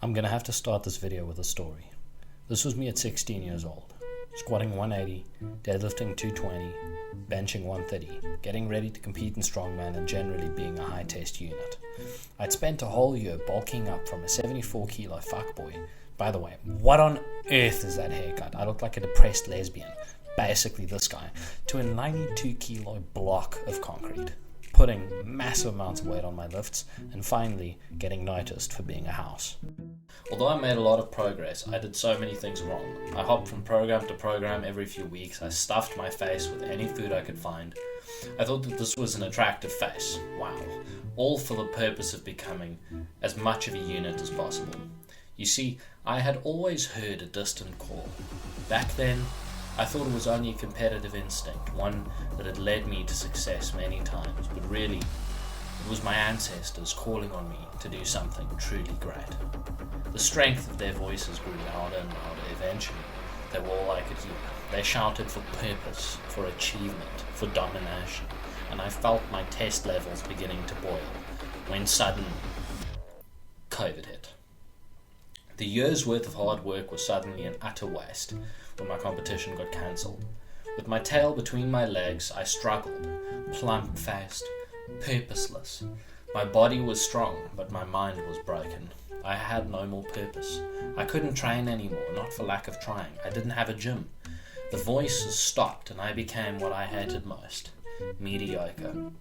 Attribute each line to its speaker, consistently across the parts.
Speaker 1: I'm going to have to start this video with a story. This was me at 16 years old, squatting 180, deadlifting 220, benching 130, getting ready to compete in strongman and generally being a high test unit. I'd spent a whole year bulking up from a 74 kilo fuckboy. By the way, what on earth is that haircut? I look like a depressed lesbian, basically this guy, to a 92 kilo block of concrete, putting massive amounts of weight on my lifts, and finally getting noticed for being a house. Although I made a lot of progress, I did so many things wrong. I hopped from program to program every few weeks. I stuffed my face with any food I could find. I thought that this was an attractive face. Wow. All for the purpose of becoming as much of a unit as possible. You see, I had always heard a distant call. Back then, I thought it was only a competitive instinct, one that had led me to success many times, but really, it was my ancestors calling on me to do something truly great. The strength of their voices grew louder and louder. Eventually, they were all I could hear. They shouted for purpose, for achievement, for domination, and I felt my test levels beginning to boil when suddenly, COVID hit. The year's worth of hard work was suddenly an utter waste when my competition got cancelled. With my tail between my legs, I struggled, plump-faced, purposeless. My body was strong, but my mind was broken. I had no more purpose. I couldn't train anymore, not for lack of trying. I didn't have a gym. The voices stopped and I became what I hated most, mediocre.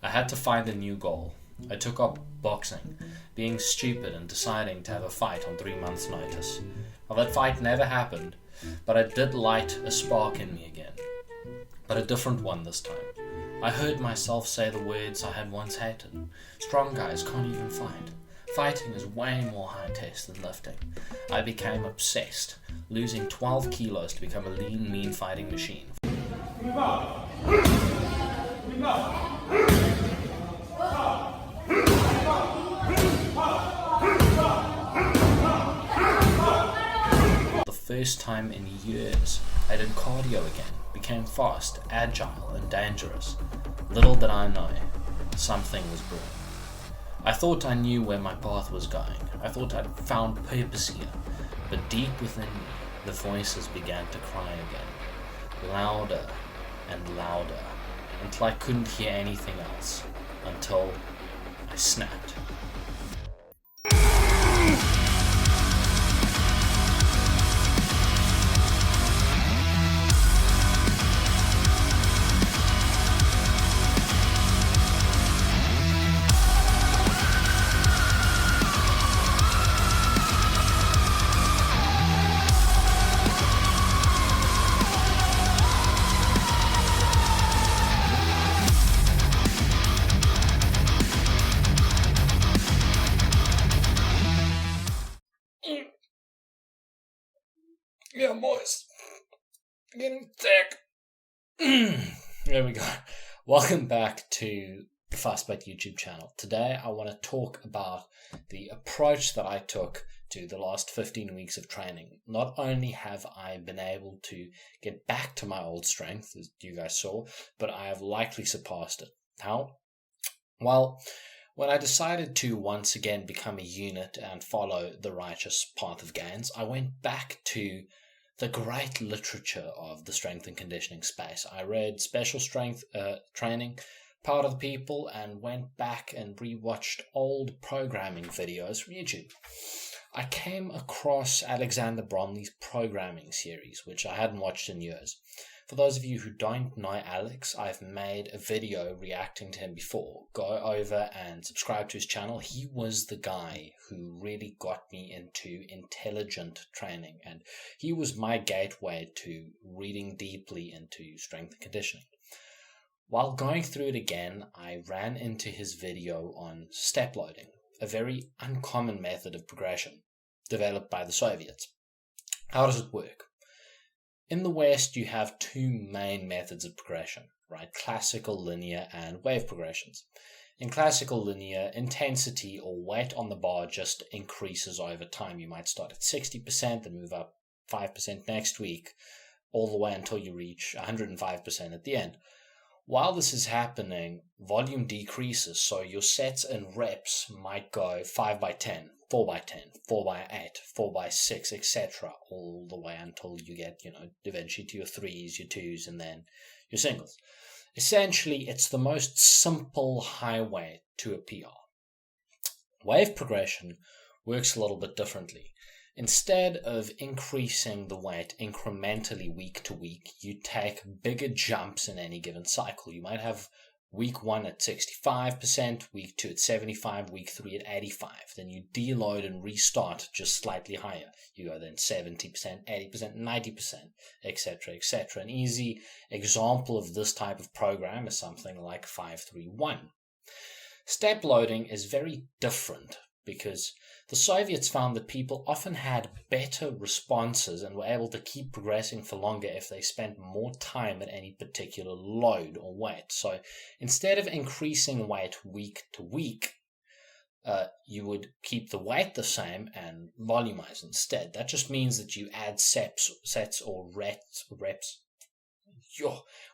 Speaker 1: I had to find a new goal. I took up boxing, being stupid and deciding to have a fight on 3 months' notice. Well, that fight never happened, but it did light a spark in me again. But a different one this time. I heard myself say the words I had once hated. Strong guys can't even fight. Fighting is way more high test than lifting. I became obsessed, losing 12 kilos to become a lean, mean fighting machine. The first time in years, I did cardio again, became fast, agile, and dangerous. Little did I know, something was brewing. I thought I knew where my path was going. I thought I'd found purpose here. But deep within me, the voices began to cry again. Louder and louder, until I couldn't hear anything else. Until I snapped. Yeah, boys. Getting thick. There we go. Welcome back to the Vasbyt YouTube channel. Today I want to talk about the approach that I took to the last 15 weeks of training. Not only have I been able to get back to my old strength, as you guys saw, but I have likely surpassed it. How? Well, when I decided to once again become a unit and follow the righteous path of gains, I went back to the great literature of the strength and conditioning space. I read Special Strength Training, Power of the People, and went back and rewatched old programming videos from YouTube. I came across Alexander Bromley's programming series, which I hadn't watched in years. For those of you who don't know Alex, I've made a video reacting to him before. Go over and subscribe to his channel. He was the guy who really got me into intelligent training, and he was my gateway to reading deeply into strength and conditioning. While going through it again, I ran into his video on step loading, a very uncommon method of progression developed by the Soviets. How does it work? In the West, you have two main methods of progression, right? Classical linear and wave progressions. In classical linear, intensity or weight on the bar just increases over time. You might start at 60%, then move up 5% next week, all the way until you reach 105% at the end. While this is happening, volume decreases, so your sets and reps might go 5 by 10, 4x10, 4x8, 4x6, etc., all the way until you get, eventually to your threes, your twos, and then your singles. Essentially, it's the most simple highway to a PR. Wave progression works a little bit differently. Instead of increasing the weight incrementally week to week, you take bigger jumps in any given cycle. You might have week 1 at 65%, week 2 at 75%, week 3 at 85%. Then you deload and restart just slightly higher. You go then 70%, 80%, 90%, etc., etc. An easy example of this type of program is something like 5-3-1. Step loading is very different because the Soviets found that people often had better responses and were able to keep progressing for longer if they spent more time at any particular load or weight. So instead of increasing weight week to week, you would keep the weight the same and volumize instead. That just means that you add sets or reps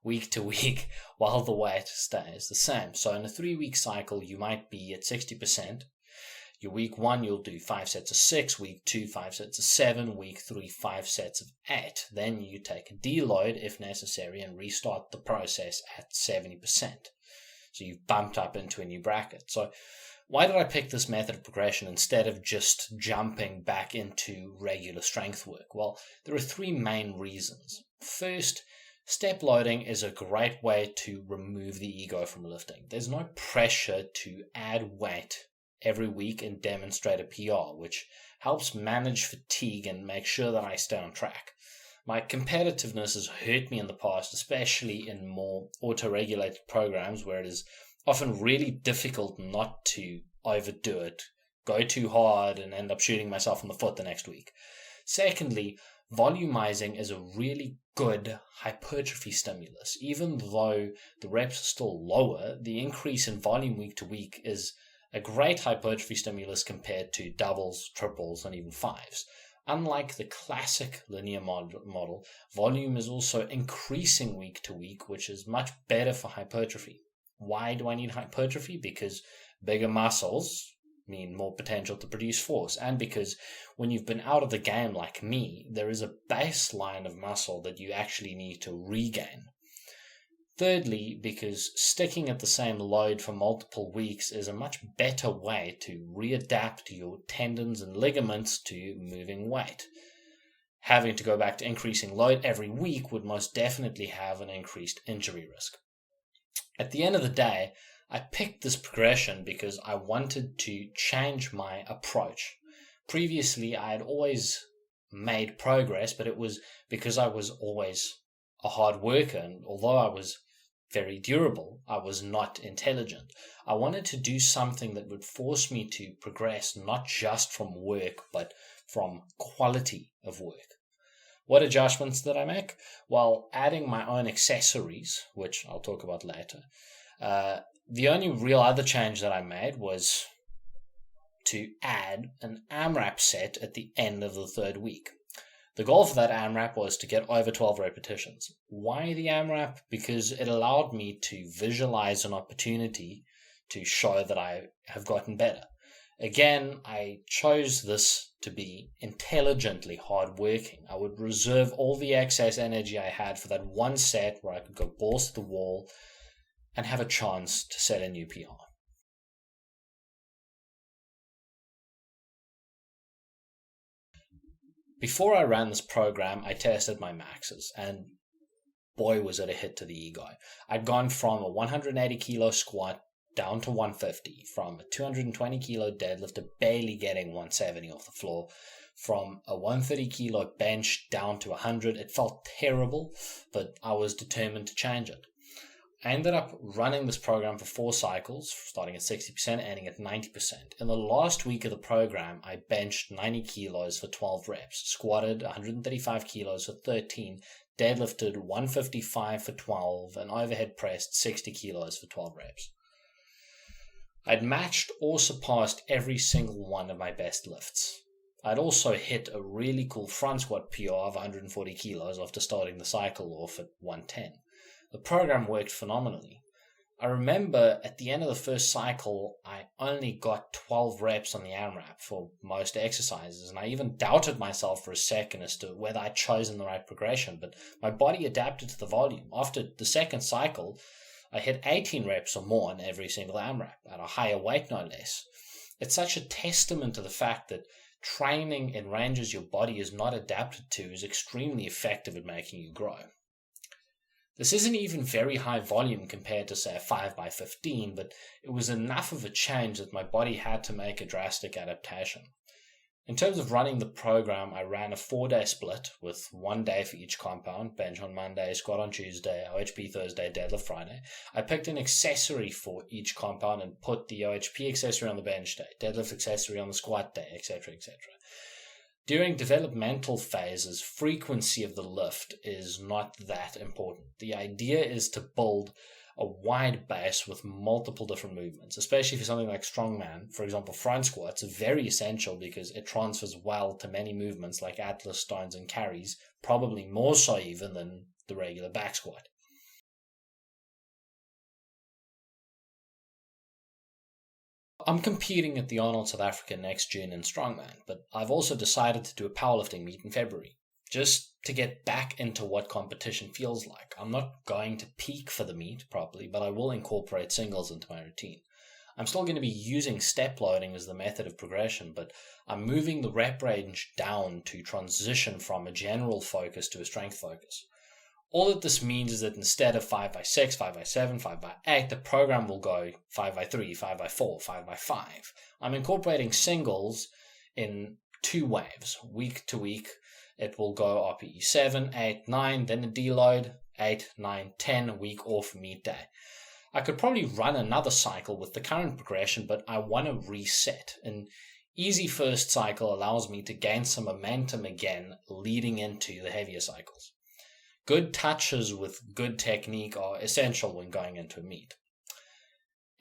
Speaker 1: week to week while the weight stays the same. So in a 3-week cycle, you might be at 60%. Your week 1, you'll do 5 sets of 6, week 2, 5 sets of 7, week 3, 5 sets of 8. Then you take a deload if necessary and restart the process at 70%. So you've bumped up into a new bracket. So why did I pick this method of progression instead of just jumping back into regular strength work? Well, there are 3 main reasons. First, step loading is a great way to remove the ego from lifting. There's no pressure to add weight every week and demonstrate a PR, which helps manage fatigue and make sure that I stay on track. My competitiveness has hurt me in the past, especially in more auto-regulated programs where it is often really difficult not to overdo it, go too hard, and end up shooting myself in the foot the next week. Secondly, volumizing is a really good hypertrophy stimulus. Even though the reps are still lower, the increase in volume week to week is a great hypertrophy stimulus compared to doubles, triples, and even fives. Unlike the classic linear model, volume is also increasing week to week, which is much better for hypertrophy. Why do I need hypertrophy? Because bigger muscles mean more potential to produce force, and because when you've been out of the game like me, there is a baseline of muscle that you actually need to regain. Thirdly, because sticking at the same load for multiple weeks is a much better way to readapt your tendons and ligaments to moving weight. Having to go back to increasing load every week would most definitely have an increased injury risk. At the end of the day, I picked this progression because I wanted to change my approach. Previously, I had always made progress, but it was because I was always a hard worker, and although I was very durable, I was not intelligent. I wanted to do something that would force me to progress not just from work, but from quality of work. What adjustments did I make? Well, adding my own accessories, which I'll talk about later. The only real other change that I made was to add an AMRAP set at the end of the 3rd week. The goal for that AMRAP was to get over 12 repetitions. Why the AMRAP? Because it allowed me to visualize an opportunity to show that I have gotten better. Again, I chose this to be intelligently hardworking. I would reserve all the excess energy I had for that one set where I could go balls to the wall and have a chance to set a new PR. Before I ran this program, I tested my maxes, and boy was it a hit to the ego. I'd gone from a 180 kilo squat down to 150, from a 220 kilo deadlift to barely getting 170 off the floor, from a 130 kilo bench down to 100. It felt terrible, but I was determined to change it. I ended up running this program for 4 cycles, starting at 60%, ending at 90%. In the last week of the program, I benched 90 kilos for 12 reps, squatted 135 kilos for 13, deadlifted 155 for 12, and overhead pressed 60 kilos for 12 reps. I'd matched or surpassed every single one of my best lifts. I'd also hit a really cool front squat PR of 140 kilos after starting the cycle off at 110. The program worked phenomenally. I remember at the end of the first cycle, I only got 12 reps on the AMRAP for most exercises, and I even doubted myself for a second as to whether I'd chosen the right progression, but my body adapted to the volume. After the second cycle, I hit 18 reps or more on every single AMRAP, at a higher weight no less. It's such a testament to the fact that training in ranges your body is not adapted to is extremely effective at making you grow. This isn't even very high volume compared to, say, a 5x15, but it was enough of a change that my body had to make a drastic adaptation. In terms of running the program, I ran a 4-day split with 1 day for each compound: bench on Monday, squat on Tuesday, OHP Thursday, deadlift Friday. I picked an accessory for each compound and put the OHP accessory on the bench day, deadlift accessory on the squat day, etc., etc. During developmental phases, frequency of the lift is not that important. The idea is to build a wide base with multiple different movements, especially for something like strongman. For example, front squats are very essential because it transfers well to many movements like atlas, stones, and carries, probably more so even than the regular back squat. I'm competing at the Arnold South Africa next June in strongman, but I've also decided to do a powerlifting meet in February, just to get back into what competition feels like. I'm not going to peak for the meet properly, but I will incorporate singles into my routine. I'm still going to be using step loading as the method of progression, but I'm moving the rep range down to transition from a general focus to a strength focus. All that this means is that instead of 5x6, 5x7, 5x8, the program will go 5x3, 5x4, 5x5. I'm incorporating singles in 2 waves. Week to week, it will go RPE 7, 8, 9, then a deload, 8, 9, 10, week off, meet day. I could probably run another cycle with the current progression, but I want to reset. An easy first cycle allows me to gain some momentum again leading into the heavier cycles. Good touches with good technique are essential when going into a meet.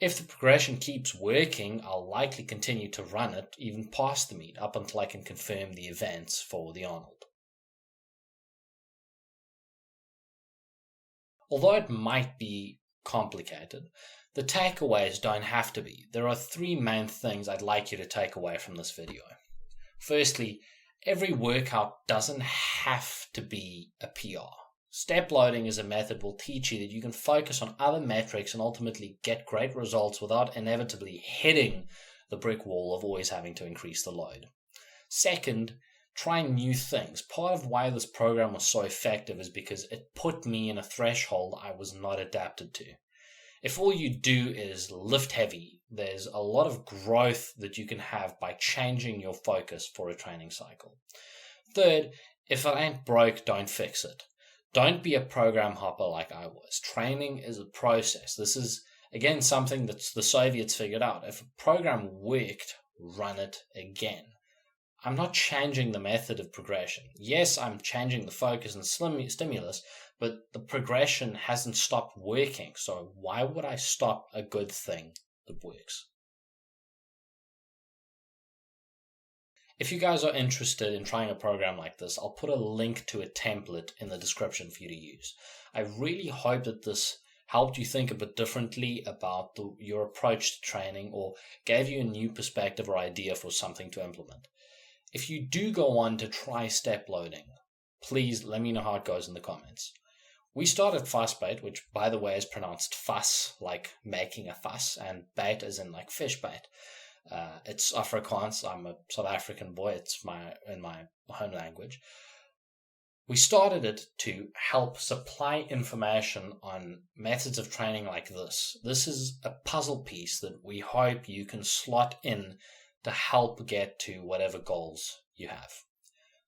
Speaker 1: If the progression keeps working, I'll likely continue to run it even past the meet up until I can confirm the events for the Arnold. Although it might be complicated, the takeaways don't have to be. There are 3 main things I'd like you to take away from this video. Firstly, every workout doesn't have to be a PR. Step loading as a method will teach you that you can focus on other metrics and ultimately get great results without inevitably hitting the brick wall of always having to increase the load. Second, try new things. Part of why this program was so effective is because it put me in a threshold I was not adapted to. If all you do is lift heavy, there's a lot of growth that you can have by changing your focus for a training cycle. Third, if it ain't broke, don't fix it. Don't be a program hopper like I was. Training is a process. This is, again, something that the Soviets figured out. If a program worked, run it again. I'm not changing the method of progression. Yes, I'm changing the focus and stimulus, but the progression hasn't stopped working. So why would I stop a good thing that works? If you guys are interested in trying a program like this, I'll put a link to a template in the description for you to use. I really hope that this helped you think a bit differently about your approach to training or gave you a new perspective or idea for something to implement. If you do go on to try step loading, please let me know how it goes in the comments. We started Vasbyt, which by the way is pronounced fuss, like making a fuss, and bait as in like fish bait. It's Afrikaans. I'm a South African boy. It's in my home language. We started it to help supply information on methods of training like this. This is a puzzle piece that we hope you can slot in to help get to whatever goals you have.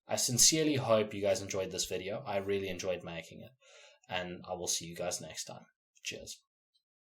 Speaker 1: I sincerely hope you guys enjoyed this video. I really enjoyed making it, and I will see you guys next time. Cheers.